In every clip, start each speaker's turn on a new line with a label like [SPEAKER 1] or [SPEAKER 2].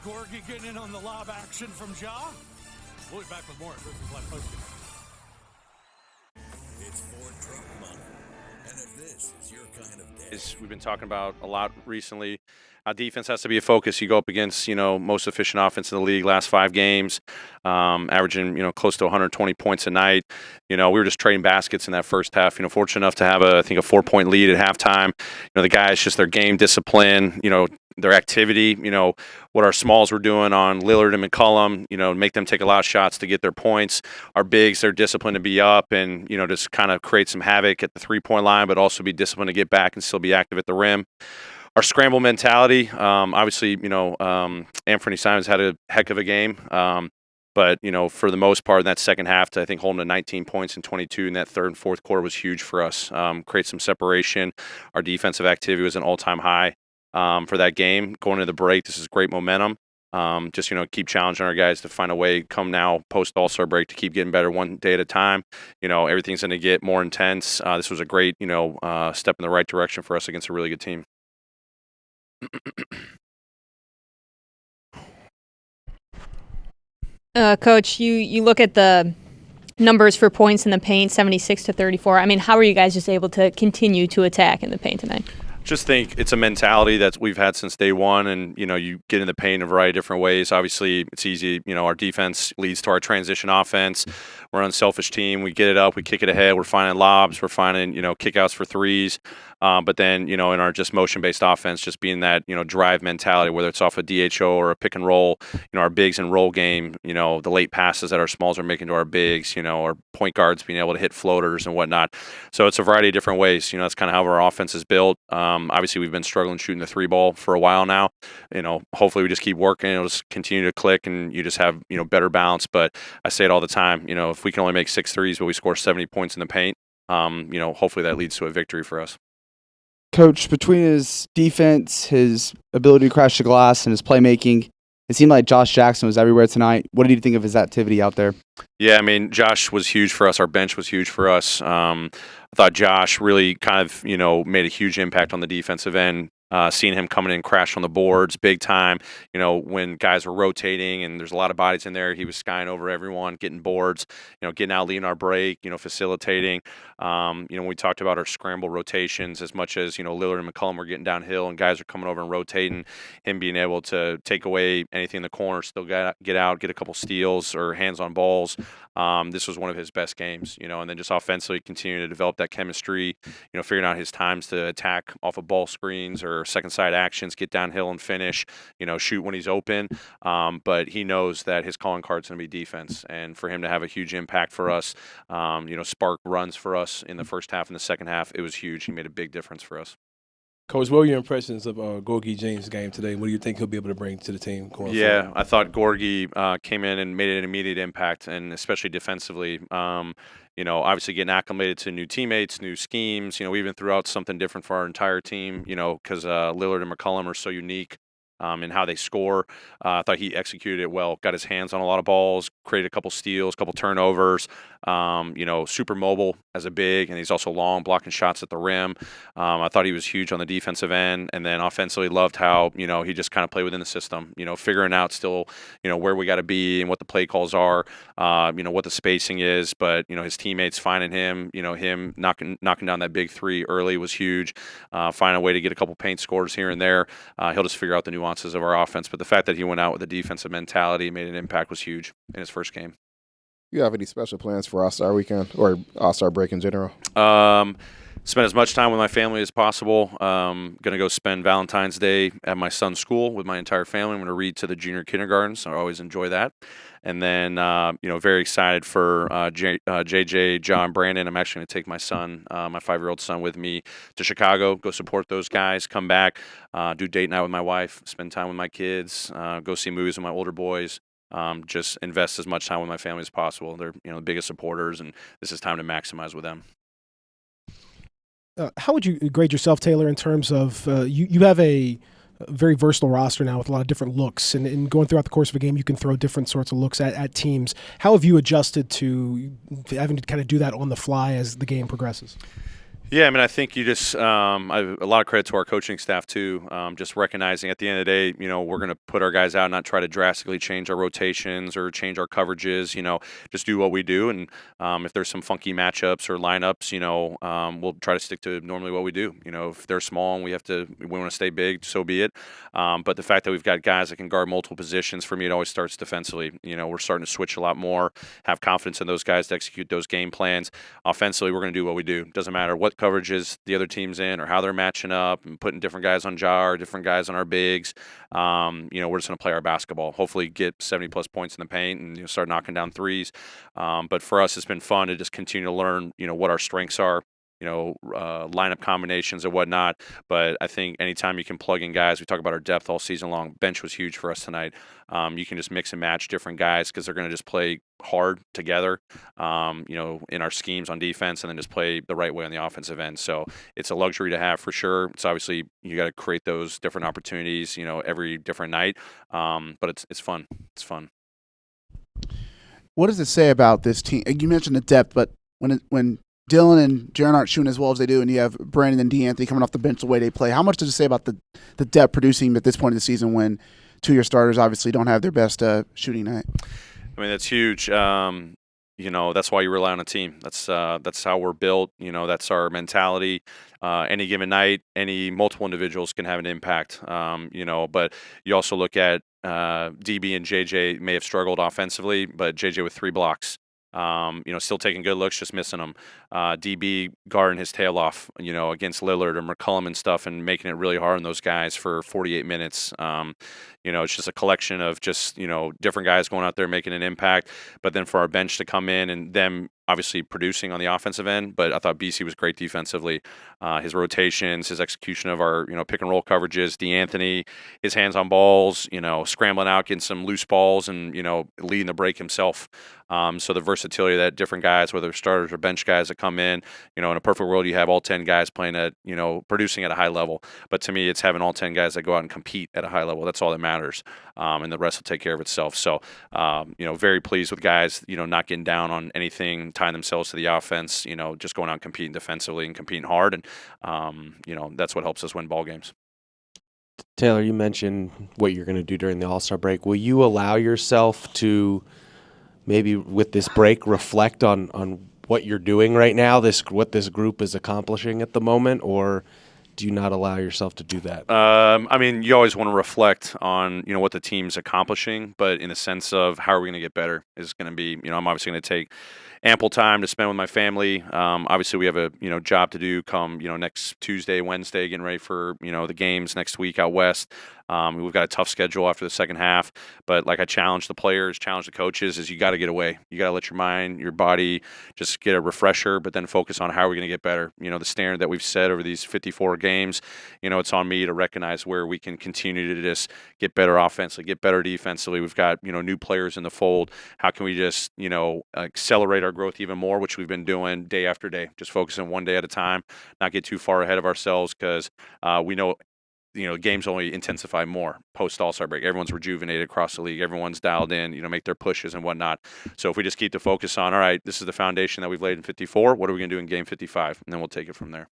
[SPEAKER 1] Gorgui getting in on the lob action from Ja. We'll be back with more at Grizzlies Postgame.
[SPEAKER 2] It's Ford Truck Month, and if this is your kind of day.
[SPEAKER 3] We've been talking about a lot recently. Defense has to be a focus. You go up against, most efficient offense in the league last 5 games, averaging, close to 120 points a night. We were just trading baskets in that first half. Fortunate enough to have a 4-point lead at halftime. The guys, just their game discipline, their activity, what our smalls were doing on Lillard and McCollum, make them take a lot of shots to get their points. Our bigs, they're disciplined to be up and, just kind of create some havoc at the 3-point line, but also be disciplined to get back and still be active at the rim. Our scramble mentality, obviously, Anthony Simons had a heck of a game. But, for the most part in that second half, I think holding to 19 points and 22 in that third and fourth quarter was huge for us. Create some separation. Our defensive activity was an all-time high for that game. Going into the break, this is great momentum. Just, keep challenging our guys to find a way, come now, post-All-Star break, to keep getting better one day at a time. Everything's going to get more intense. This was a great, step in the right direction for us against a really good team.
[SPEAKER 4] Coach, you look at the numbers for points in the paint, 76-34. I mean, how are you guys just able to continue to attack in the paint tonight?
[SPEAKER 3] Just think it's a mentality that we've had since day one, and you get in the paint in a variety of different ways. Obviously, it's easy. Our defense leads to our transition offense. We're an unselfish team. We get it up, we kick it ahead. We're finding lobs. We're finding kickouts for threes. But then in our just motion-based offense, just being that drive mentality, whether it's off a DHO or a pick and roll. Our bigs and roll game. The late passes that our smalls are making to our bigs. Our point guards being able to hit floaters and whatnot. So it's a variety of different ways. That's kind of how our offense is built. Obviously, we've been struggling shooting the 3-ball for a while now. Hopefully we just keep working. It'll just continue to click, and you just have better balance. But I say it all the time. If we can only make 6 threes, but we score 70 points in the paint, hopefully that leads to a victory for us.
[SPEAKER 5] Coach, between his defense, his ability to crash the glass, and his playmaking, it seemed like Josh Jackson was everywhere tonight. What did you think of his activity out there?
[SPEAKER 3] Yeah, Josh was huge for us. Our bench was huge for us. I thought Josh really kind of, made a huge impact on the defensive end. Seeing him coming in, crash on the boards, big time. When guys were rotating and there's a lot of bodies in there, he was skying over everyone, getting boards. Getting out, leading our break. Facilitating. When we talked about our scramble rotations, as much as Lillard and McCollum were getting downhill and guys are coming over and rotating, him being able to take away anything in the corner, still get out, get a couple steals or hands on balls. This was one of his best games. And then just offensively continue to develop that chemistry. Figuring out his times to attack off of ball screens or second side actions, get downhill and finish, shoot when he's open. But he knows that his calling card's going to be defense. And for him to have a huge impact for us, spark runs for us in the first half and the second half, it was huge. He made a big difference for us.
[SPEAKER 6] Coach, what were your impressions of Gorgui Dieng's game today? What do you think he'll be able to bring to the team going forward?
[SPEAKER 3] I thought Gorgui came in and made an immediate impact, and especially defensively. Obviously getting acclimated to new teammates, new schemes. We even threw out something different for our entire team, because Lillard and McCollum are so unique in how they score. I thought he executed it well, got his hands on a lot of balls, created a couple steals, a couple turnovers. Super mobile as a big, and he's also long, blocking shots at the rim. I thought he was huge on the defensive end, and then offensively loved how, he just kind of played within the system, figuring out still, where we got to be and what the play calls are, what the spacing is, but, his teammates finding him, him knocking down that big 3 early was huge, finding a way to get a couple paint scores here and there. He'll just figure out the nuances of our offense, but the fact that he went out with a defensive mentality, made an impact, was huge in his first game.
[SPEAKER 7] You have any special plans for All-Star Weekend or All-Star break in general?
[SPEAKER 3] Spend as much time with my family as possible. Going to go spend Valentine's Day at my son's school with my entire family. I'm going to read to the junior kindergarten, so I always enjoy that. And then, very excited for JJ, John, Brandon. I'm actually going to take my son, my 5-year-old son, with me to Chicago, go support those guys, come back, do date night with my wife, spend time with my kids, go see movies with my older boys. Just invest as much time with my family as possible. They're the biggest supporters, and this is time to maximize with them.
[SPEAKER 8] How would you grade yourself, Taylor, in terms of you have a very versatile roster now with a lot of different looks, and going throughout the course of a game, you can throw different sorts of looks at teams. How have you adjusted to having to kind of do that on the fly as the game progresses?
[SPEAKER 3] Yeah, I mean, I think you just a lot of credit to our coaching staff too. Just recognizing at the end of the day, we're going to put our guys out, not try to drastically change our rotations or change our coverages. Just do what we do, and if there's some funky matchups or lineups, we'll try to stick to normally what we do. If they're small and we want to stay big, so be it. But the fact that we've got guys that can guard multiple positions, for me, it always starts defensively. We're starting to switch a lot more, have confidence in those guys to execute those game plans. Offensively, we're going to do what we do. Doesn't matter what coverages the other team's in or how they're matching up and putting different guys on jar, different guys on our bigs. We're just going to play our basketball. Hopefully get 70-plus points in the paint and start knocking down threes. But for us, it's been fun to just continue to learn, what our strengths are. Lineup combinations and whatnot. But I think anytime you can plug in guys, we talk about our depth all season long. Bench was huge for us tonight. You can just mix and match different guys because they're going to just play hard together, in our schemes on defense, and then just play the right way on the offensive end. So it's a luxury to have for sure. It's obviously you got to create those different opportunities, every different night. But it's fun. It's fun.
[SPEAKER 9] What does it say about this team? You mentioned the depth, but when Dylan and Jaren aren't shooting as well as they do, and you have Brandon and D'Anthony coming off the bench the way they play, how much does it say about the depth producing at this point of the season when two of your starters obviously don't have their best shooting night?
[SPEAKER 3] I mean, that's huge. That's why you rely on a team. That's how we're built. That's our mentality. Any given night, any multiple individuals can have an impact. But you also look at DB and JJ may have struggled offensively, but JJ with 3 blocks. Still taking good looks, just missing them. DB guarding his tail off, against Lillard or McCollum and stuff, and making it really hard on those guys for 48 minutes. It's just a collection of just, different guys going out there making an impact. But then for our bench to come in and them obviously producing on the offensive end, but I thought BC was great defensively. His rotations, his execution of our, pick and roll coverages, D'Anthony, his hands on balls, scrambling out, getting some loose balls and, leading the break himself. So the versatility that different guys, whether starters or bench guys that come in, in a perfect world, you have all 10 guys playing at, producing at a high level. But to me, it's having all 10 guys that go out and compete at a high level. That's all that matters. And the rest will take care of itself. So, very pleased with guys, not getting down on anything, tying themselves to the offense, just going out and competing defensively and competing hard. And, that's what helps us win ball games.
[SPEAKER 10] Taylor, you mentioned what you're going to do during the All-Star break. Will you allow yourself to maybe with this break reflect on what you're doing right now, what this group is accomplishing at the moment, or do you not allow yourself to do that?
[SPEAKER 3] You always want to reflect on, what the team's accomplishing, but in the sense of how are we going to get better is going to be, I'm obviously going to take ample time to spend with my family. Obviously we have a, job to do come, next Tuesday, Wednesday, getting ready for, the games next week out west. We've got a tough schedule after the second half, but like I challenge the players, challenge the coaches, is you got to get away. You got to let your mind, your body just get a refresher, but then focus on how are we going to get better. The standard that we've set over these 54 games, it's on me to recognize where we can continue to just get better offensively, get better defensively. We've got, new players in the fold. How can we just, accelerate our growth even more, which we've been doing day after day, just focusing one day at a time, not get too far ahead of ourselves because we know games only intensify more post All-Star break. Everyone's rejuvenated across the league. Everyone's dialed in, make their pushes and whatnot. So if we just keep the focus on, all right, this is the foundation that we've laid in 54. What are we going to do in game 55? And then we'll take it from there.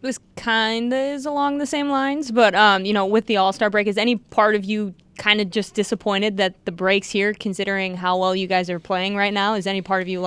[SPEAKER 4] This kind of is along the same lines, but, with the All-Star break, is any part of you kind of just disappointed that the break's here, considering how well you guys are playing right now? Is any part of you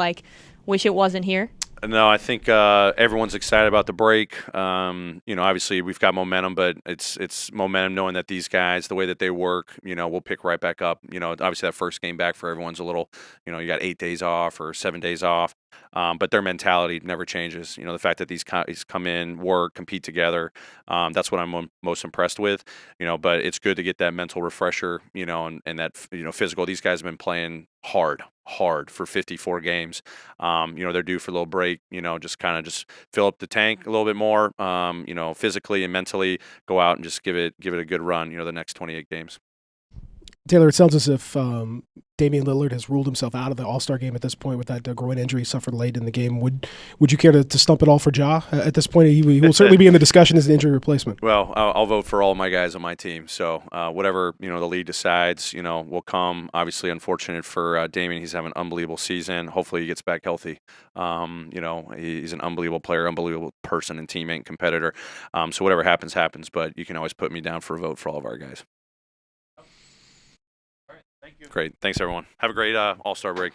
[SPEAKER 4] wish it wasn't here?
[SPEAKER 3] No, I think everyone's excited about the break. Obviously we've got momentum, but it's momentum knowing that these guys, the way that they work, we'll pick right back up. Obviously that first game back for everyone's a little, you got 8 days off or 7 days off. But their mentality never changes. The fact that these guys come in, work, compete together, that's what I'm most impressed with. But it's good to get that mental refresher, and that, physical. These guys have been playing hard for 54 games. They're due for a little break, just fill up the tank a little bit more, physically and mentally, go out and just give it a good run, the next 28 games.
[SPEAKER 8] Taylor, it sounds as if Damian Lillard has ruled himself out of the All-Star game at this point with that groin injury he suffered late in the game. Would you care to stump it all for Ja at this point? He will certainly be in the discussion as an injury replacement.
[SPEAKER 3] Well, I'll vote for all my guys on my team. So whatever the league decides, will come. Obviously, unfortunate for Damian. He's having an unbelievable season. Hopefully, he gets back healthy. He's an unbelievable player, unbelievable person and teammate and competitor. So whatever happens, happens. But you can always put me down for a vote for all of our guys. Great. Thanks, everyone. Have a great All-Star break.